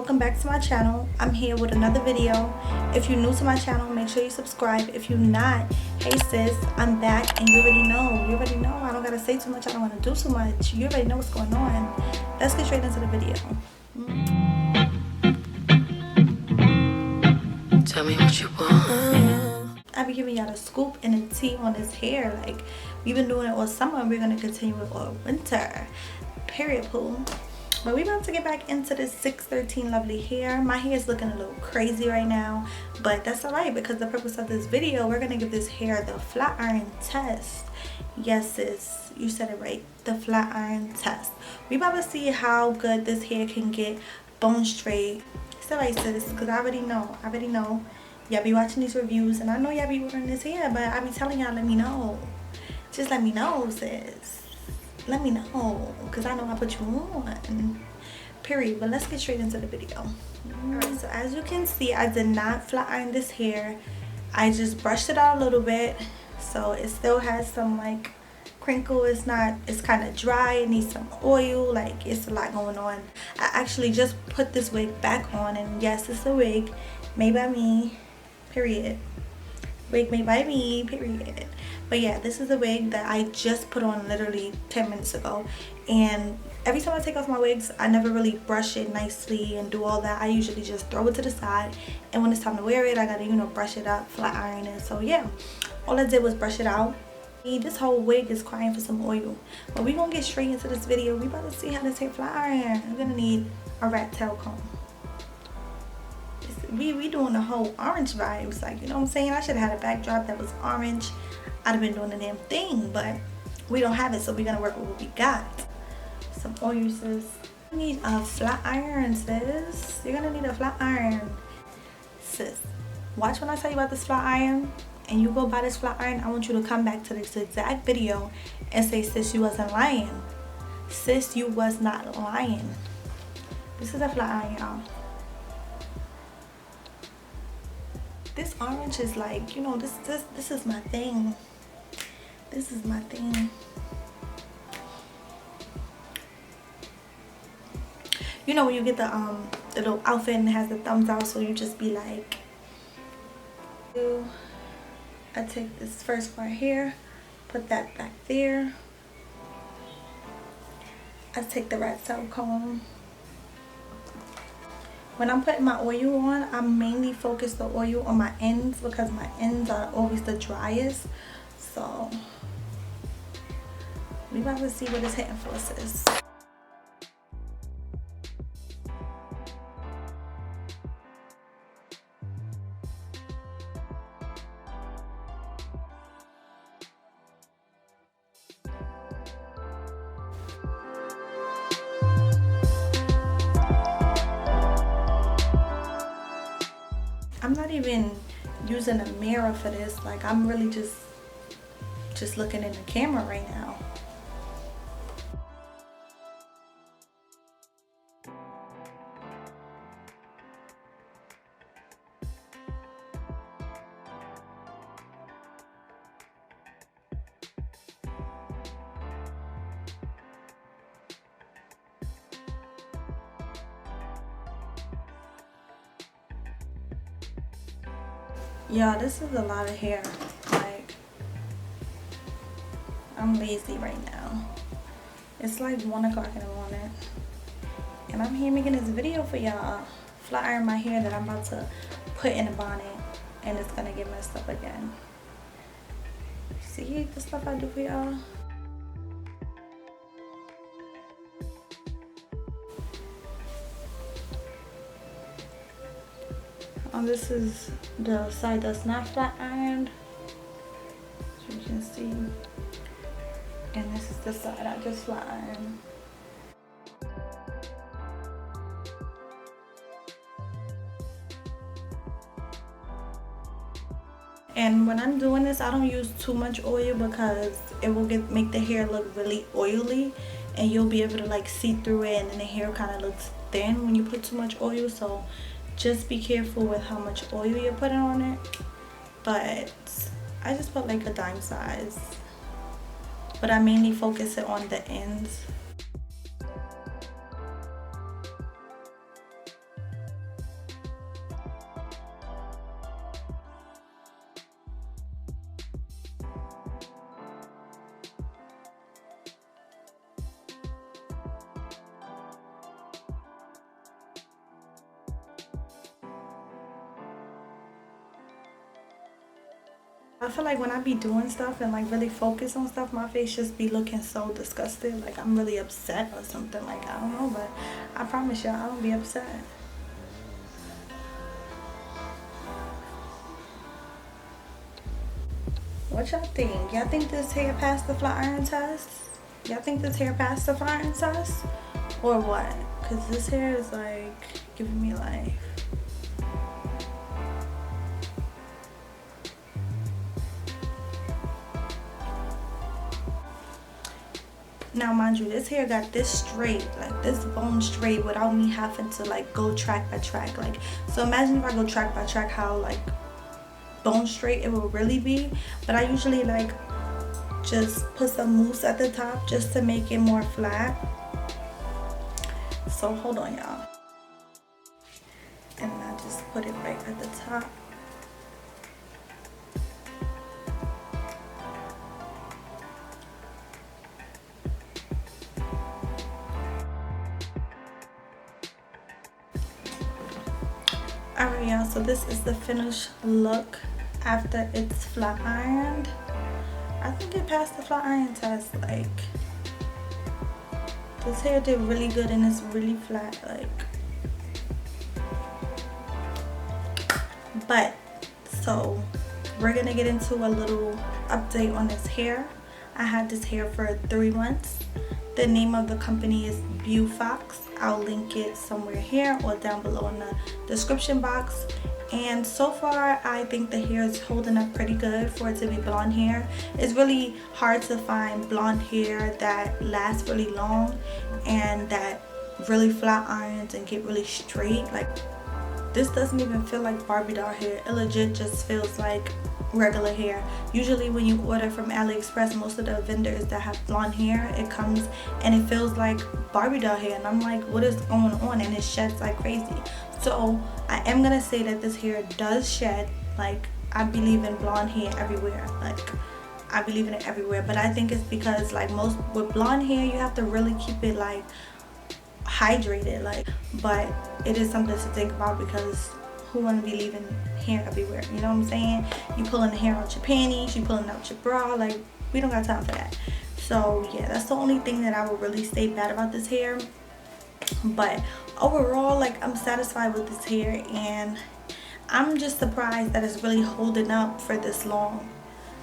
welcome back to my channel. I'm here with another video. If you're new to my channel, make sure you subscribe. If you're not, hey sis, I'm back, and you already know I don't gotta say too much. I don't want to do too much. You already know what's going on. Let's get straight into the video. Tell me what you want. I be giving y'all a scoop and a tea on this hair. Like, we've been doing it all summer, and we're gonna continue it all winter. Period, poo. But we about to get back into this 613 lovely hair. My hair is looking a little crazy right now, but that's alright, because the purpose of this video, we're gonna give this hair the flat iron test. Yes sis, you said it right, the flat iron test. We about to see how good this hair can get bone straight. It's alright sis, because I already know y'all be watching these reviews, and I know y'all be ordering this hair, but I be telling y'all, let me know. Just let me know sis. Let me know, because I know I put you on. Period. But let's get straight into the video. Alright, so as you can see, I did not flat iron this hair. I just brushed it out a little bit, so it still has some like crinkle. It's kind of dry. It needs some oil. Like, it's a lot going on. I actually just put this wig back on, and yes, it's a wig made by me, period. Wig made by me, period. But yeah, this is a wig that I just put on literally 10 minutes ago, and every time I take off my wigs, I never really brush it nicely and do all that. I usually just throw it to the side, and when it's time to wear it, I gotta, you know, brush it up, flat iron it. So yeah, all I did was brush it out. This whole wig is crying for some oil, but we gonna get straight into this video. We about to see how this hair flat iron. We're gonna need a rat tail comb. We doing the whole orange vibes, like, you know what I'm saying? I should have had a backdrop that was orange. I'd have been doing the damn thing, but we don't have it, so we're gonna work with what we got. Some oil sis. You need a flat iron sis. You're gonna need a flat iron sis. Watch when I tell you about this flat iron, and you go buy this flat iron. I want you to come back to this exact video and say, sis, you wasn't lying. Sis, you was not lying. This is a flat iron, y'all. This orange is like, you know, this is my thing. This is my thing. You know when you get the little outfit and it has the thumbs out, so you just be like, I take this first part here, put that back there. I take the rat tail comb. When I'm putting my oil on, I mainly focus the oil on my ends, because my ends are always the driest. So we about to see what it's hitting for, sis. I'm not even using a mirror for this. Like, I'm really just looking in the camera right now. Yeah, this is a lot of hair. Like, I'm lazy right now. It's like 1 o'clock in the morning, and I'm here making this video for y'all. Flat iron my hair that I'm about to put in a bonnet, and it's gonna get messed up again. See the stuff I do for y'all? This is the side that's not flat ironed, as you can see, and this is the side I just flat ironed. And when I'm doing this, I don't use too much oil, because it will make the hair look really oily, and you'll be able to like see through it, and then the hair kind of looks thin when you put too much oil. So just be careful with how much oil you're putting on it. But I just put like a dime size, but I mainly focus it on the ends. I feel like when I be doing stuff and like really focus on stuff, my face just be looking so disgusted. Like I'm really upset or something. Like I don't know, but I promise y'all I don't be upset. What y'all think? Y'all think this hair passed the flat iron test? Y'all think this hair passed the flat iron test? Or what? Cause this hair is like giving me life. Now mind you, this hair got this straight, like this bone straight, without me having to like go track by track. Like, so imagine if I go track by track how like bone straight it will really be. But I usually like just put some mousse at the top just to make it more flat. So hold on y'all, and I just put it right at the top. Alright y'all, so this is the finished look after it's flat ironed. I think it passed the flat iron test. Like, this hair did really good and it's really flat, like. But so we're gonna get into a little update on this hair. I had this hair for 3 months. The name of the company is Beaufox. I'll link it somewhere here or down below in the description box. And so far I think the hair is holding up pretty good for it to be blonde hair. It's really hard to find blonde hair that lasts really long and that really flat irons and get really straight. Like, this doesn't even feel like Barbie doll hair. It legit just feels like regular hair. Usually when you order from AliExpress, most of the vendors that have blonde hair, it comes and it feels like Barbie doll hair, and I'm like, what is going on? And it sheds like crazy. So I am gonna say that this hair does shed. Like, I believe in blonde hair everywhere. Like, I believe in it everywhere. But I think it's because like most with blonde hair, you have to really keep it like hydrated. Like, but it is something to think about because who want to be leaving hair everywhere? You know what I'm saying? You pulling the hair out your panties, you pulling out your bra. Like, we don't got time for that. So yeah, that's the only thing that I would really say bad about this hair. But overall, like, I'm satisfied with this hair, and I'm just surprised that it's really holding up for this long.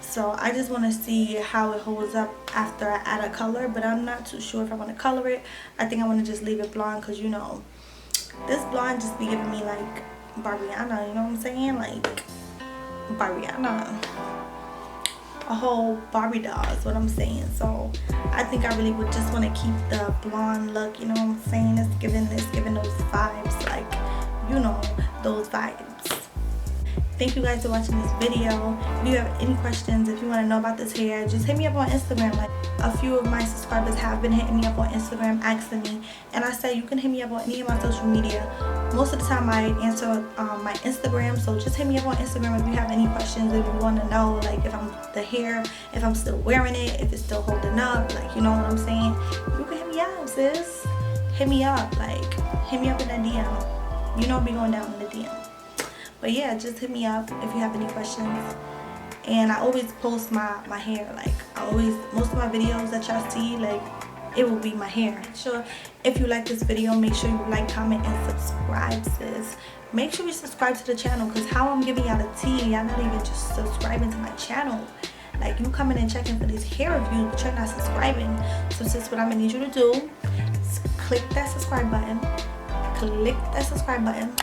So I just want to see how it holds up after I add a color, but I'm not too sure if I want to color it. I think I want to just leave it blonde because, you know, this blonde just be giving me like Barbiana, you know what I'm saying? Like Barbiana, a whole Barbie doll is what I'm saying. So I think I really would just want to keep the blonde look, you know what I'm saying? It's giving those vibes, like, you know, those vibes. Thank you guys for watching this video. If you have any questions, if you want to know about this hair, just hit me up on Instagram. Like, a few of my subscribers have been hitting me up on Instagram asking me, and I said you can hit me up on any of my social media. Most of the time I answer my Instagram, so just hit me up on Instagram if you have any questions, if you want to know like if I'm still wearing it, if it's still holding up, like, you know what I'm saying. You can hit me up, sis. Hit me up, like, hit me up in that DM. You know me going down in the DM. But yeah, just hit me up if you have any questions. And I always post my hair. Like, most of my videos that y'all see, like, it will be my hair. Sure, if you like this video, make sure you like, comment, and subscribe, sis. Make sure you subscribe to the channel, because how I'm giving y'all the tea, y'all not even just subscribing to my channel. Like, you coming and checking for these hair reviews, but you're not subscribing. So sis, what I'm gonna need you to do is click that subscribe button. Click that subscribe button.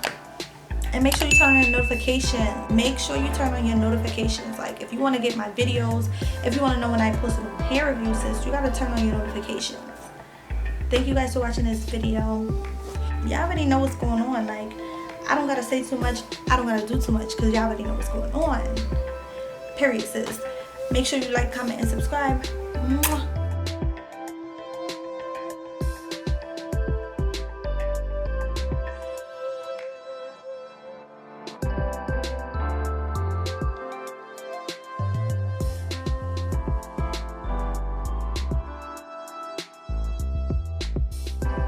And make sure you turn on your notifications. Make sure you turn on your notifications. Like, if you want to get my videos, if you want to know when I post a new hair review, sis, you got to turn on your notifications. Thank you guys for watching this video. Y'all already know what's going on. Like, I don't got to say too much. I don't got to do too much because y'all already know what's going on. Period, sis. Make sure you like, comment, and subscribe. Mwah.